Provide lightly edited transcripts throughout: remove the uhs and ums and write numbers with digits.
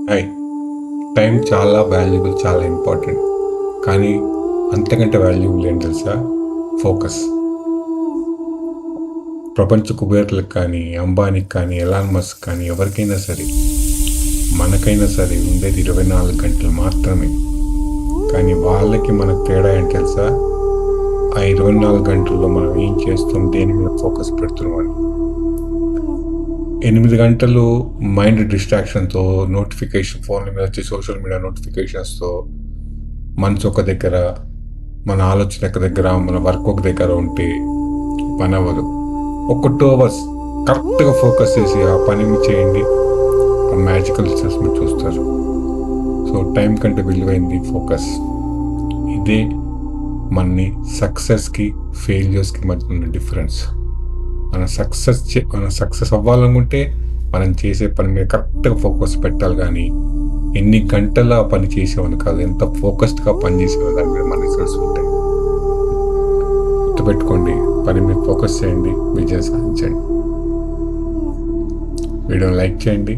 Hi. Time చాలా valuable, చాలా important. కానీ అంతకంటే వాల్యుబుల్ ఏం తెలుసా? ఫోకస్. ప్రపంచ కుబేర్లకు కానీ, అంబానీకి కానీ, ఎలాన్ మస్క్ కానీ, ఎవరికైనా సరే, మనకైనా సరే ఉండేది 24 గంటలు మాత్రమే. కానీ వాళ్ళకి మనకు తేడా ఏంటి తెలుసా? ఆ 24 గంటల్లో మనం ఏం చేస్తాం, దేని మీద ఫోకస్ పెడుతున్నాం అని. 8 గంటలు మైండ్ డిస్ట్రాక్షన్తో, నోటిఫికేషన్, ఫోన్ల మీద వచ్చి సోషల్ మీడియా నోటిఫికేషన్స్తో మనసు ఒక దగ్గర, మన ఆలోచన ఒక దగ్గర, మన వర్క్ ఒక దగ్గర ఉంటే పని అవ్వదు. ఒక 2 అవర్స్ కరెక్ట్గా ఫోకస్ చేసి ఆ పని చేయండి, ఆ మ్యాజికల్ రిజల్ట్స్ మీరు చూస్తారు. సో టైం కంటే విలువైంది ఫోకస్. ఇదే మనని సక్సెస్కి, ఫెయిల్యూర్స్కి మధ్య ఉన్న డిఫరెన్స్. మన సక్సెస్ అవ్వాలనుకుంటే మనం చేసే పని మీద కరెక్ట్గా ఫోకస్ పెట్టాలి. కానీ ఎన్ని గంటల పని చేసేవని కాదు, ఎంత ఫోకస్డ్గా పని చేసేవని దాని మీద మన రిజల్ట్స్ ఉంటాయి. గుర్తుపెట్టుకోండి, పని మీద ఫోకస్ చేయండి, విజయం సాధించండి. వీడియోని లైక్ చేయండి,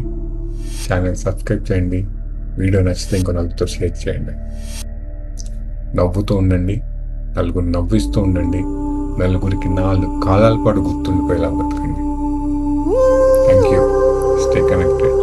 ఛానల్ సబ్స్క్రైబ్ చేయండి, వీడియో నచ్చితే ఇంకో నలుగురితో షేర్ చేయండి. నవ్వుతూ ఉండండి, నలుగురు నవ్విస్తూ ఉండండి, నలుగురికి 4 కాలాల పాటు గుర్తుండిపోయేలా బతకండి. Thank you. Stay connected.